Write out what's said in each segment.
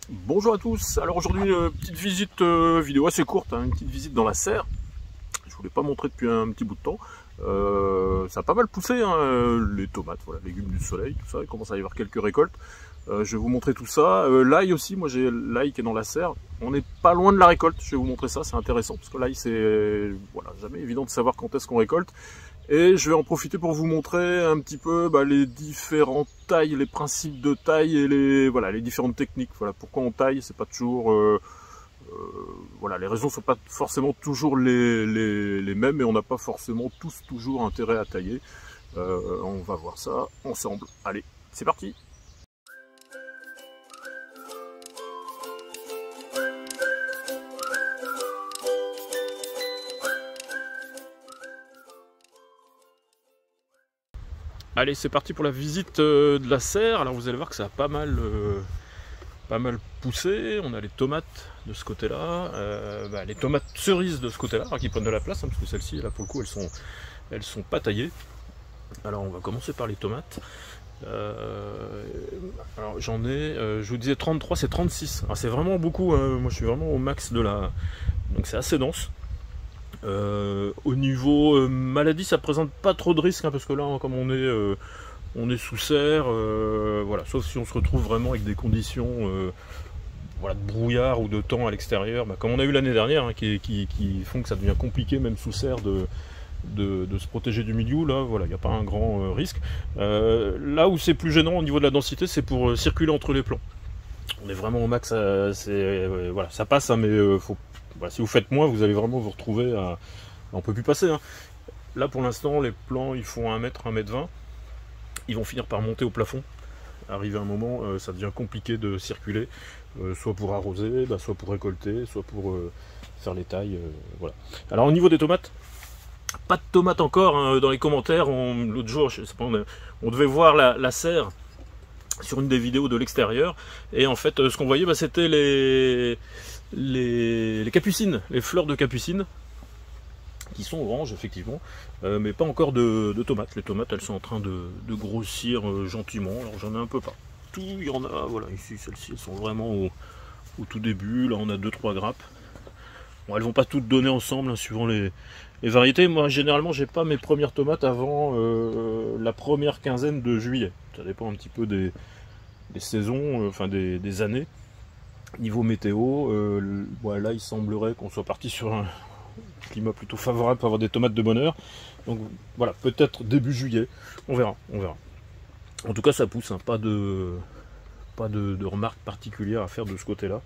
Bonjour à tous, alors aujourd'hui une petite visite vidéo assez courte, hein, une petite visite dans la serre. Je voulais pas montrer depuis un petit bout de temps. Ça a pas mal poussé, hein, les tomates, voilà, légumes du soleil, tout ça, il commence à y avoir quelques récoltes. Je vais vous montrer tout ça. L'ail aussi, moi j'ai l'ail qui est dans la serre. On n'est pas loin de la récolte, je vais vous montrer ça, c'est intéressant, parce que l'ail c'est voilà, jamais évident de savoir quand est-ce qu'on récolte. Et je vais en profiter pour vous montrer un petit peu les différentes tailles, les principes de taille et les différentes techniques. Voilà, pourquoi on taille, c'est pas toujours voilà, les raisons sont pas forcément toujours les mêmes et on n'a pas forcément tous toujours intérêt à tailler. On va voir ça ensemble. Allez, c'est parti! Allez, c'est parti pour la visite de la serre. Alors vous allez voir que ça a pas mal poussé. On a les tomates de ce côté-là, les tomates cerises de ce côté-là, qui prennent de la place, hein, parce que celles-ci, là pour le coup, elles sont pas taillées. Alors on va commencer par les tomates. Alors j'en ai, je vous disais 33, c'est 36. C'est vraiment beaucoup. Moi je suis vraiment au max de la. Donc c'est assez dense. Au niveau maladie, ça présente pas trop de risques, hein, parce que là, hein, comme on est sous serre, voilà, sauf si on se retrouve vraiment avec des conditions voilà, de brouillard ou de temps à l'extérieur, comme on a eu l'année dernière, hein, qui font que ça devient compliqué même sous serre de se protéger du milieu. Là, voilà, il n'y a pas un grand risque. Là où c'est plus gênant au niveau de la densité, c'est pour circuler entre les plants. On est vraiment au max, voilà, ça passe, hein, mais faut. Voilà, si vous faites moins, vous allez vraiment vous retrouver à. On peut plus passer. Hein. Là pour l'instant, les plants ils font 1 mètre, 1 mètre 20. Ils vont finir par monter au plafond. Arrivé à un moment, ça devient compliqué de circuler, soit pour arroser, soit pour récolter, soit pour faire les tailles. Voilà. Alors au niveau des tomates, pas de tomates encore, hein, dans les commentaires. L'autre jour, je sais pas, on devait voir la serre sur une des vidéos de l'extérieur. Et en fait, ce qu'on voyait, c'était les capucines, les fleurs de capucine, qui sont oranges effectivement, mais pas encore de tomates. Les tomates, elles sont en train de grossir gentiment. Alors j'en ai un peu partout, il y en a, voilà, ici celles-ci, elles sont vraiment au tout début. Là on a 2-3 grappes. Bon, elles vont pas toutes donner ensemble, hein, suivant les variétés. Moi généralement j'ai pas mes premières tomates avant la première quinzaine de juillet. Ça dépend un petit peu des saisons, enfin des années. Niveau météo, là il semblerait qu'on soit parti sur un climat plutôt favorable pour avoir des tomates de bonne heure. Donc voilà, peut-être début juillet, on verra. En tout cas ça pousse, hein, pas de remarques particulières à faire de ce côté-là.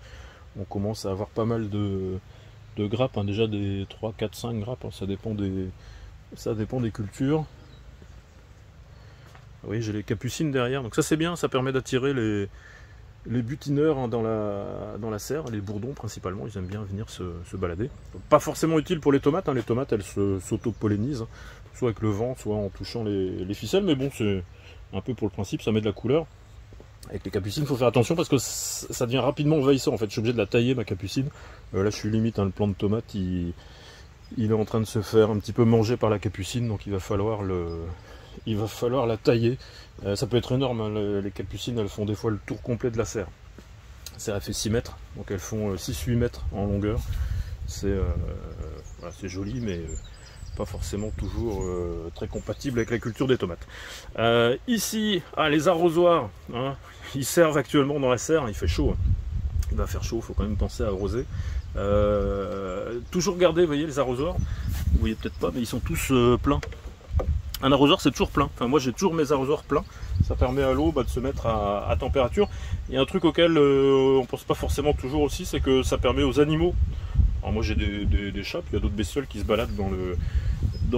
On commence à avoir pas mal de grappes, hein, déjà des 3, 4, 5 grappes, hein, ça dépend des cultures. Oui, j'ai les capucines derrière, donc ça c'est bien, ça permet d'attirer les butineurs, hein, dans la serre, les bourdons principalement, ils aiment bien venir se balader. Donc, pas forcément utile pour les tomates, hein. Les tomates elles s'auto-pollinisent, hein, soit avec le vent, soit en touchant les ficelles, mais bon, c'est un peu pour le principe, ça met de la couleur. Avec les capucines, il faut faire attention parce que ça devient rapidement envahissant. En fait, je suis obligé de la tailler, ma capucine. Là, je suis limite, hein, le plant de tomate, il est en train de se faire un petit peu manger par la capucine, donc il va falloir la tailler. Ça peut être énorme, hein. Les capucines elles font des fois le tour complet de la serre. La serre elle fait 6 mètres, donc elles font 6-8 mètres en longueur. C'est joli, mais pas forcément toujours très compatible avec la culture des tomates. Ici, les arrosoirs, hein, ils servent actuellement dans la serre. Il fait chaud, hein. Il va faire chaud, il faut quand même penser à arroser. Toujours garder, vous voyez, les arrosoirs, vous voyez peut-être pas, mais ils sont tous pleins. Un arrosoir c'est toujours plein, enfin moi j'ai toujours mes arrosoirs pleins, ça permet à l'eau de se mettre à température. Il y a un truc auquel on pense pas forcément toujours aussi, c'est que ça permet aux animaux, alors moi j'ai des chats, puis il y a d'autres bestioles qui se baladent dans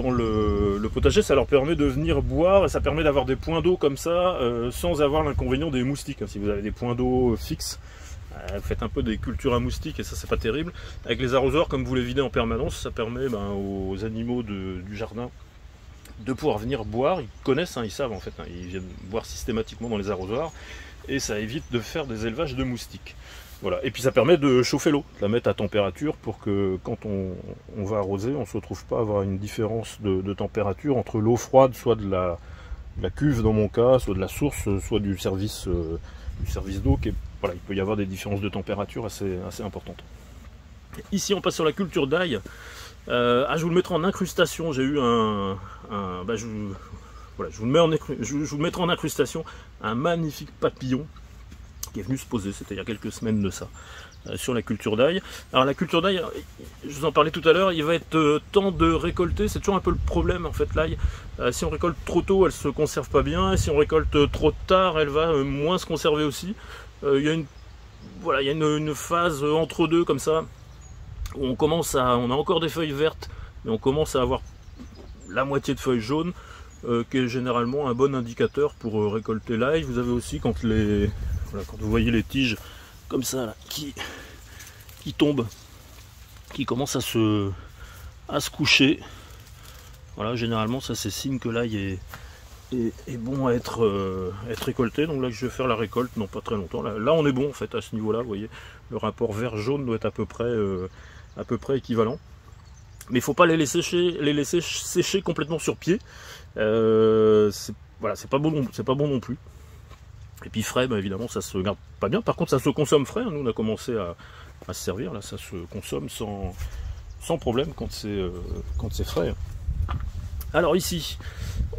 le potager, ça leur permet de venir boire et ça permet d'avoir des points d'eau comme ça, sans avoir l'inconvénient des moustiques. Si vous avez des points d'eau fixes, vous faites un peu des cultures à moustiques et ça c'est pas terrible. Avec les arrosoirs, comme vous les videz en permanence, ça permet aux animaux du jardin de pouvoir venir boire. Ils connaissent, hein, ils savent en fait, hein, ils viennent boire systématiquement dans les arrosoirs et ça évite de faire des élevages de moustiques. Voilà. Et puis ça permet de chauffer l'eau, de la mettre à température pour que quand on va arroser, on ne se retrouve pas à avoir une différence de température entre l'eau froide, soit de la cuve dans mon cas, soit de la source, soit du service d'eau qui est voilà, il peut y avoir des différences de température assez importantes. Ici on passe sur la culture d'ail. Je vous le mettrai en incrustation. J'ai eu je vous le mettrai en incrustation un magnifique papillon qui est venu se poser, c'était il y a quelques semaines de ça, sur la culture d'ail. Alors la culture d'ail, je vous en parlais tout à l'heure, il va être temps de récolter, c'est toujours un peu le problème en fait l'ail. Si on récolte trop tôt, elle se conserve pas bien, et si on récolte trop tard, elle va moins se conserver aussi. Il y a une phase entre deux comme ça, où on a encore des feuilles vertes, mais on commence à avoir la moitié de feuilles jaunes, qui est généralement un bon indicateur pour récolter l'ail. Vous avez aussi quand vous voyez les tiges comme ça là, qui tombent, qui commencent à se coucher. Voilà, généralement ça c'est signe que l'ail est bon à être récolté. Donc là je vais faire la récolte non pas très longtemps. Là on est bon en fait à ce niveau là, vous voyez, le rapport vert-jaune doit être à peu près équivalent. Mais il ne faut pas les laisser sécher complètement sur pied. C'est pas bon non plus. Et puis frais, évidemment, ça se garde pas bien. Par contre, ça se consomme frais. Nous, on a commencé à se servir. Là, ça se consomme sans problème quand c'est frais. Alors ici,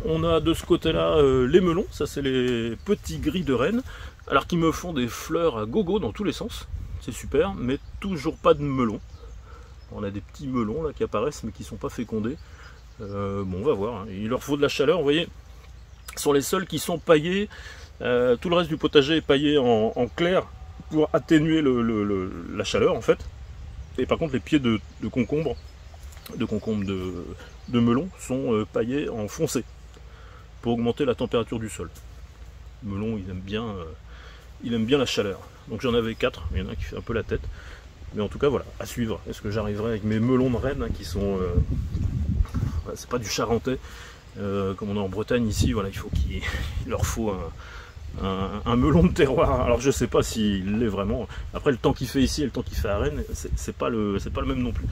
on a de ce côté-là les melons. Ça, c'est les petits gris de Rennes. Alors qui me font des fleurs à gogo dans tous les sens. C'est super, mais toujours pas de melons. On a des petits melons là qui apparaissent, mais qui ne sont pas fécondés. Bon, on va voir. Hein. Il leur faut de la chaleur. Vous voyez, ce sont les seuls qui sont paillés. Tout le reste du potager est paillé en clair pour atténuer la chaleur en fait. Et par contre les pieds de concombre, de melon sont paillés en foncé pour augmenter la température du sol. Le melon il aime bien la chaleur. Donc j'en avais 4, il y en a un qui fait un peu la tête. Mais en tout cas voilà, à suivre. Est-ce que j'arriverai avec mes melons de Rennes qui sont... c'est pas du charentais comme on a en Bretagne ici, voilà, il leur faut un melon de terroir. Alors je sais pas s'il l'est vraiment. Après le temps qu'il fait ici et le temps qu'il fait à Rennes, c'est pas le même non plus.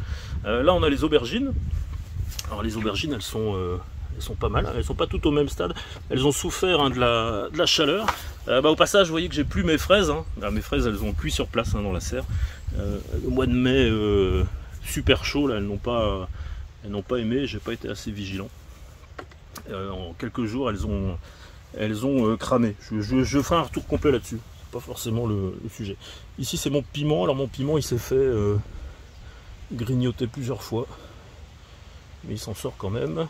Là on a les aubergines. Alors les aubergines elles sont pas mal, elles sont pas toutes au même stade. Elles ont souffert de la chaleur. Au passage vous voyez que j'ai plus mes fraises. Hein. Mes fraises elles ont cuit sur place dans la serre. Le mois de mai super chaud là, elles n'ont pas aimé, j'ai pas été assez vigilant. En quelques jours elles ont cramé. Je ferai un retour complet là-dessus, c'est pas forcément le sujet. Ici c'est mon piment. Alors mon piment il s'est fait grignoter plusieurs fois, mais il s'en sort quand même.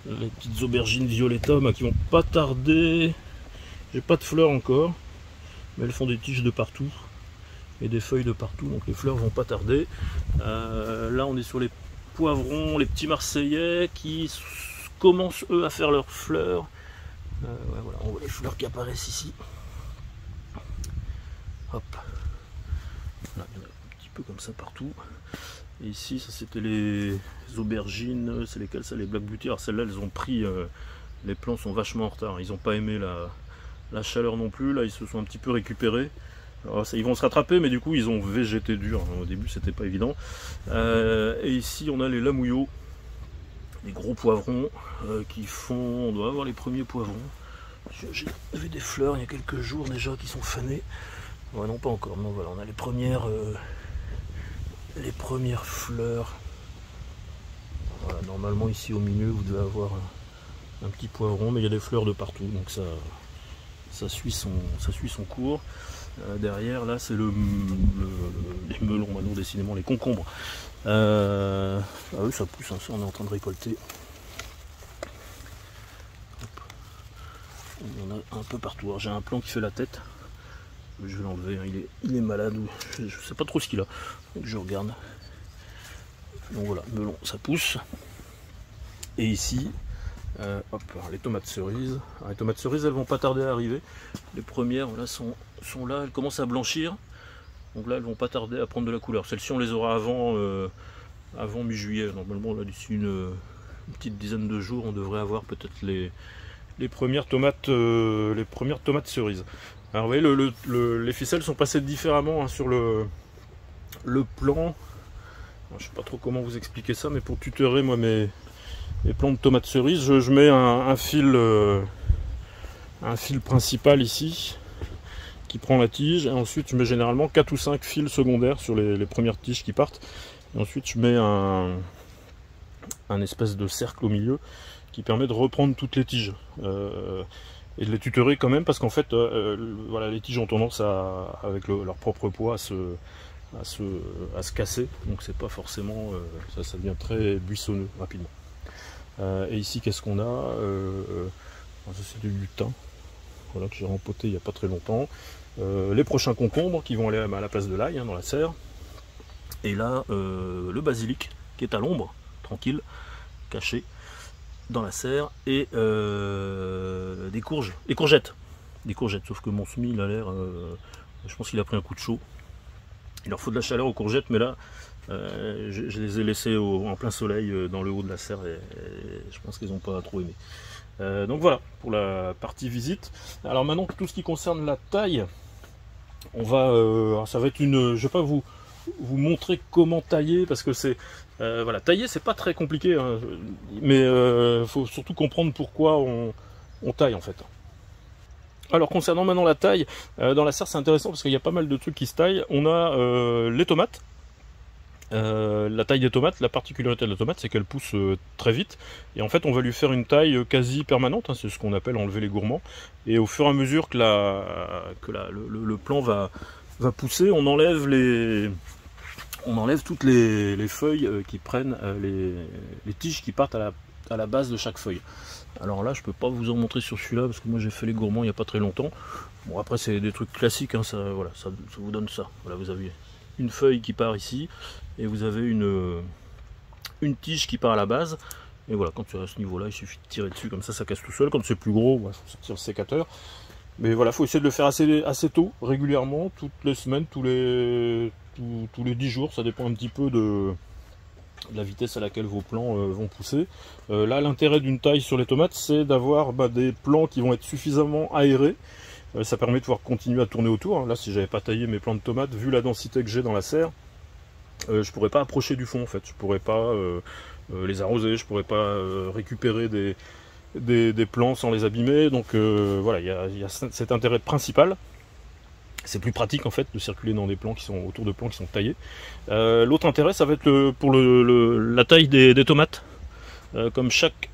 Les petites aubergines violetta qui vont pas tarder. J'ai pas de fleurs encore, mais elles font des tiges de partout et des feuilles de partout, donc les fleurs vont pas tarder. Là on est sur les poivrons, les petits marseillais qui commencent eux à faire leurs fleurs. Voilà, on voit les fleurs qui apparaissent ici. Hop. Là, il y en a un petit peu comme ça partout. Et ici, ça c'était les aubergines, c'est lesquelles ça, les Black Beauty. Alors celles-là, elles ont pris, les plants sont vachement en retard. Ils n'ont pas aimé la chaleur non plus. Là, ils se sont un petit peu récupérés. Alors, ils vont se rattraper, mais du coup, ils ont végété dur. Au début, c'était pas évident. Et ici, on a les lamouillots. Les gros poivrons qui font... On doit avoir les premiers poivrons. J'avais des fleurs il y a quelques jours déjà qui sont fanées. Ouais, non, pas encore. Non, voilà, on a les premières fleurs. Voilà, normalement ici au milieu vous devez avoir un petit poivron, mais il y a des fleurs de partout, donc ça suit son cours. Derrière là c'est les melons, maintenant décidément les concombres. Oui, ça pousse, hein, ça on est en train de récolter. Hop. Il y en a un peu partout. J'ai un plant qui fait la tête. Je vais l'enlever, hein. Il est malade, je sais pas trop ce qu'il a. Donc je regarde. Donc voilà, melon, ça pousse. Et ici, hop, les tomates cerises. Alors, les tomates cerises, elles vont pas tarder à arriver. Les premières là sont là, elles commencent à blanchir. Donc là, elles vont pas tarder à prendre de la couleur. Celles-ci, on les aura avant mi-juillet. Normalement, là, d'ici une petite dizaine de jours, on devrait avoir peut-être les premières tomates cerises. Alors vous voyez, les ficelles sont passées différemment, hein, sur le plan. Alors, je sais pas trop comment vous expliquer ça, mais pour tutorer moi mes plants de tomates cerises, je mets un fil principal ici qui prend la tige, et ensuite je mets généralement 4 ou 5 fils secondaires sur les premières tiges qui partent, et ensuite je mets un espèce de cercle au milieu qui permet de reprendre toutes les tiges et de les tutorer quand même, parce qu'en fait voilà, les tiges ont tendance avec leur propre poids à se casser, donc c'est pas forcément ça devient très buissonneux rapidement. Et ici qu'est-ce qu'on a, ça c'est du lutin, voilà, que j'ai rempoté il n'y a pas très longtemps. Les prochains concombres qui vont aller à la place de l'ail, hein, dans la serre. Et là le basilic qui est à l'ombre, tranquille, caché dans la serre, et des courgettes, sauf que mon semis il a l'air, je pense qu'il a pris un coup de chaud. Il leur faut de la chaleur aux courgettes, mais là je les ai laissées en plein soleil dans le haut de la serre, et je pense qu'ils n'ont pas trop aimé. Donc voilà pour la partie visite. Alors maintenant, tout ce qui concerne la taille, on va, ça va être je vais pas vous montrer comment tailler, parce que c'est voilà, tailler c'est pas très compliqué, hein, mais faut surtout comprendre pourquoi on taille en fait. Alors concernant maintenant la taille, dans la serre c'est intéressant parce qu'il y a pas mal de trucs qui se taillent. On a les tomates. La taille des tomates, la particularité de la tomate, c'est qu'elle pousse très vite, et en fait on va lui faire une taille quasi permanente, hein, c'est ce qu'on appelle enlever les gourmands, et au fur et à mesure que le plant va pousser, on enlève toutes les feuilles qui prennent les tiges qui partent à la base de chaque feuille. Alors là je peux pas vous en montrer sur celui-là parce que moi j'ai fait les gourmands il n'y a pas très longtemps. Bon, après c'est des trucs classiques, hein, voilà, ça vous donne ça. Voilà, vous avez une feuille qui part ici, et vous avez une tige qui part à la base, et voilà, quand tu es à ce niveau là il suffit de tirer dessus, comme ça casse tout seul. Quand c'est plus gros, il faut sortir le sécateur, mais voilà, il faut essayer de le faire assez tôt, régulièrement, toutes les semaines, tous les 10 jours, ça dépend un petit peu de la vitesse à laquelle vos plants vont pousser. Là l'intérêt d'une taille sur les tomates, c'est d'avoir des plants qui vont être suffisamment aérés. Ça permet de pouvoir continuer à tourner autour. Là, si j'avais pas taillé mes plants de tomates, vu la densité que j'ai dans la serre, je pourrais pas approcher du fond en fait. Je pourrais pas les arroser, je pourrais pas récupérer des plants sans les abîmer. Donc voilà, il y a cet intérêt principal. C'est plus pratique en fait de circuler dans des plants qui sont autour de plants qui sont taillés. L'autre intérêt, ça va être pour la taille des tomates. Comme chaque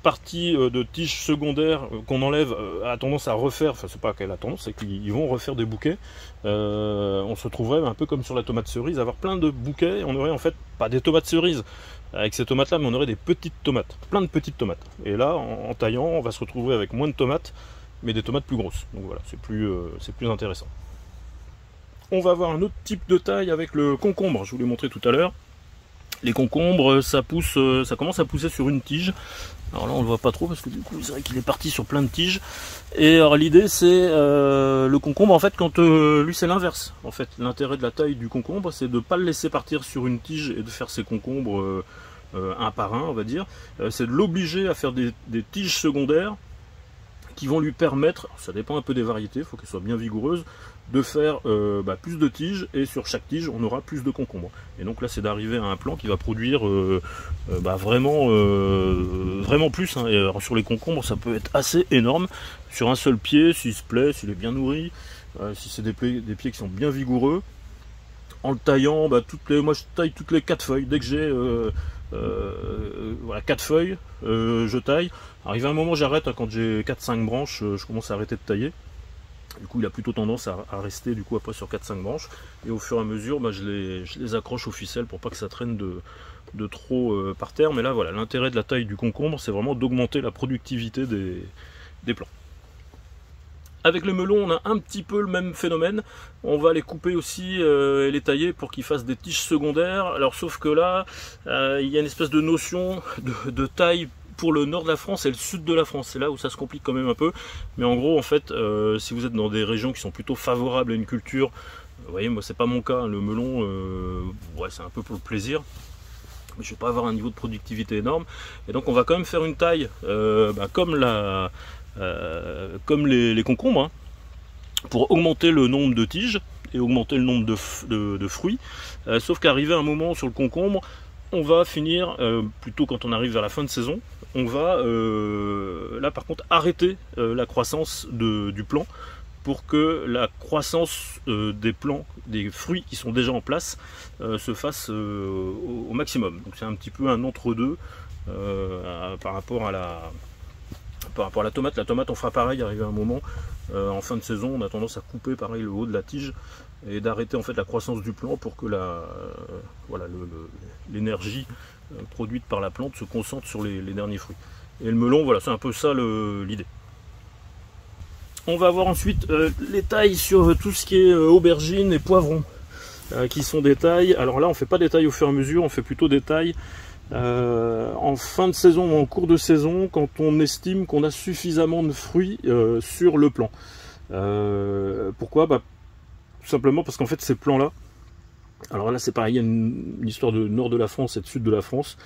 partie de tige secondaire qu'on enlève a tendance à refaire, enfin c'est pas qu'elle a tendance, c'est qu'ils vont refaire des bouquets. On se trouverait un peu comme sur la tomate cerise, avoir plein de bouquets. On aurait en fait pas des tomates cerises avec ces tomates là, mais on aurait des petites tomates, plein de petites tomates. Et là en taillant, on va se retrouver avec moins de tomates, mais des tomates plus grosses. Donc voilà, c'est plus intéressant. On va avoir un autre type de taille avec le concombre, je vous l'ai montré tout à l'heure. Les concombres, ça commence à pousser sur une tige. Alors là on le voit pas trop parce que du coup c'est vrai qu'il est parti sur plein de tiges. Et alors l'idée c'est le concombre en fait, quand lui c'est l'inverse. En fait l'intérêt de la taille du concombre, c'est de ne pas le laisser partir sur une tige et de faire ses concombres un par un, on va dire. C'est de l'obliger à faire des tiges secondaires qui vont lui permettre, ça dépend un peu des variétés, il faut qu'elles soient bien vigoureuses, de faire plus de tiges, et sur chaque tige on aura plus de concombres. Et donc là c'est d'arriver à un plant qui va produire vraiment plus, hein. Et alors, sur les concombres ça peut être assez énorme, sur un seul pied, s'il se plaît, s'il est bien nourri, si c'est des pieds qui sont bien vigoureux. En le taillant, moi je taille toutes les 4 feuilles, dès que j'ai voilà, 4 feuilles, je taille. Arrivé à un moment j'arrête, hein, quand j'ai 4-5 branches, je commence à arrêter de tailler. Du coup il a plutôt tendance à rester du coup après sur 4-5 branches, et au fur et à mesure je les accroche aux ficelles pour pas que ça traîne de trop par terre. Mais là voilà, l'intérêt de la taille du concombre, c'est vraiment d'augmenter la productivité des plants. Avec le melon, on a un petit peu le même phénomène. On va les couper aussi et les tailler pour qu'ils fassent des tiges secondaires. Alors sauf que là, il y a une espèce de notion de taille pour le nord de la France et le sud de la France. C'est là où ça se complique quand même un peu. Mais en gros, en fait, si vous êtes dans des régions qui sont plutôt favorables à une culture, vous voyez, moi c'est pas mon cas, hein, le melon, ouais, c'est un peu pour le plaisir. Mais je ne vais pas avoir un niveau de productivité énorme. Et donc on va quand même faire une taille comme les concombres, hein, pour augmenter le nombre de tiges et augmenter le nombre de fruits. Sauf qu'arrivé à un moment sur le concombre, on va finir, plutôt quand on arrive vers la fin de saison, on va là par contre arrêter la croissance du plant, pour que la croissance des plants, des fruits qui sont déjà en place se fasse au maximum. Donc c'est un petit peu un entre-deux par rapport à la tomate. La tomate, on fera pareil, arrivé à un moment en fin de saison, on a tendance à couper pareil le haut de la tige et d'arrêter en fait la croissance du plant pour que l'énergie produite par la plante se concentre sur les derniers fruits. Et le melon, voilà, c'est un peu ça l'idée. On va voir ensuite les tailles sur tout ce qui est aubergines et poivrons, qui sont des tailles. Alors là, on ne fait pas des tailles au fur et à mesure, on fait plutôt des tailles en fin de saison ou en cours de saison, quand on estime qu'on a suffisamment de fruits sur le plant. Pourquoi? Tout simplement parce qu'en fait ces plants-là, alors là c'est pareil, il y a une histoire de nord de la France et de sud de la France.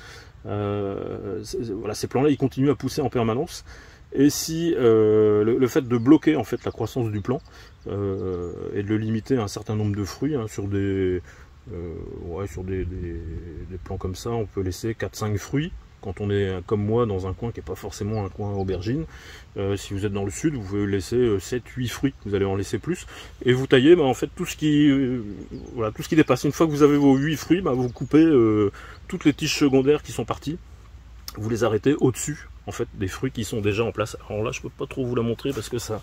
Voilà, ces plants-là, ils continuent à pousser en permanence. Et si le fait de bloquer en fait la croissance du plant et de le limiter à un certain nombre de fruits, hein, sur des plants comme ça, on peut laisser 4-5 fruits. Quand on est comme moi dans un coin qui n'est pas forcément un coin aubergine, si vous êtes dans le sud, vous pouvez laisser 7-8 fruits, vous allez en laisser plus. Et vous taillez en fait tout ce qui dépasse. Une fois que vous avez vos 8 fruits, vous coupez toutes les tiges secondaires qui sont parties. Vous les arrêtez au-dessus en fait des fruits qui sont déjà en place. Alors là je peux pas trop vous la montrer parce que ça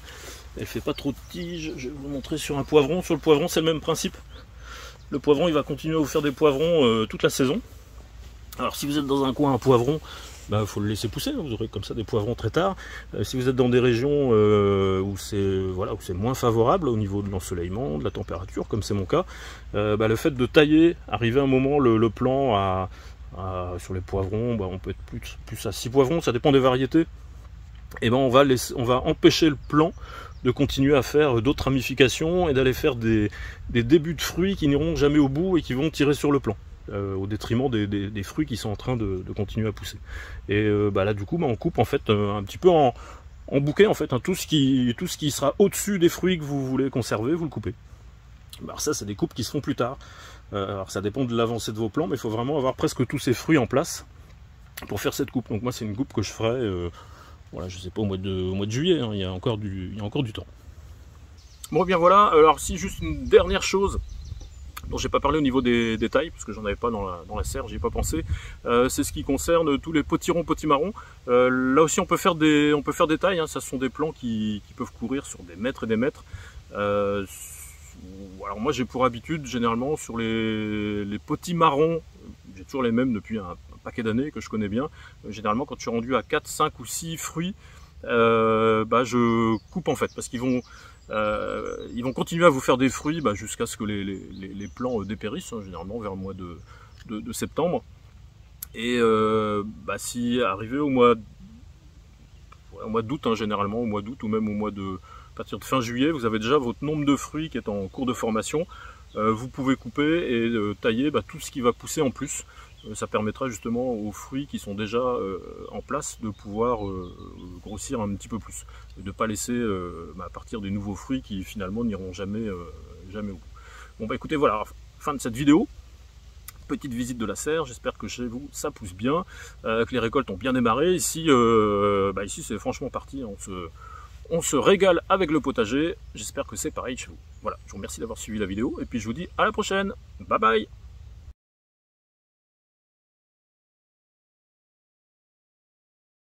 elle fait pas trop de tiges. Je vais vous montrer sur un poivron. Sur le poivron c'est le même principe. Le poivron il va continuer à vous faire des poivrons toute la saison. Alors si vous êtes dans un coin à poivron, faut le laisser pousser, vous aurez comme ça des poivrons très tard. Si vous êtes dans des régions où c'est moins favorable au niveau de l'ensoleillement, de la température, comme c'est mon cas, le fait de tailler, arriver à un moment le plant sur les poivrons, on peut être plus à 6 poivrons, ça dépend des variétés. Et on va empêcher le plant de continuer à faire d'autres ramifications et d'aller faire des débuts de fruits qui n'iront jamais au bout et qui vont tirer sur le plant. Au détriment des fruits qui sont en train de continuer à pousser. Et là du coup on coupe en fait un petit peu en bouquet en fait, hein, tout ce qui sera au-dessus des fruits que vous voulez conserver, vous le coupez. Alors ça c'est des coupes qui se font plus tard. Alors ça dépend de l'avancée de vos plants, mais il faut vraiment avoir presque tous ces fruits en place pour faire cette coupe. Donc moi c'est une coupe que je ferai je sais pas au mois de juillet, hein, il y a encore du temps. Bon bien voilà, alors si juste une dernière chose dont j'ai pas parlé au niveau des tailles, parce que j'en avais pas dans la serre, j'y ai pas pensé, c'est ce qui concerne tous les potirons, potimarrons. Là aussi on peut faire des tailles, hein, ça sont des plants qui peuvent courir sur des mètres et des mètres. Alors moi j'ai pour habitude généralement sur les potimarrons, j'ai toujours les mêmes depuis un paquet d'années que je connais bien, généralement quand je suis rendu à 4, 5 ou 6 fruits, je coupe en fait, parce qu'ils vont continuer à vous faire des fruits jusqu'à ce que les plants dépérissent, hein, généralement vers le mois de septembre. Et si arrivé au mois d'août, hein, généralement au mois d'août ou même à partir de fin juillet, vous avez déjà votre nombre de fruits qui est en cours de formation. Vous pouvez couper et tailler tout ce qui va pousser en plus. Ça permettra justement aux fruits qui sont déjà en place de pouvoir grossir un petit peu plus. Et de ne pas laisser à partir des nouveaux fruits qui finalement n'iront jamais au bout. Bon écoutez, voilà, fin de cette vidéo. Petite visite de la serre, j'espère que chez vous ça pousse bien, que les récoltes ont bien démarré. Ici, ici c'est franchement parti, on se régale avec le potager. J'espère que c'est pareil chez vous. Voilà, je vous remercie d'avoir suivi la vidéo et puis je vous dis à la prochaine. Bye bye.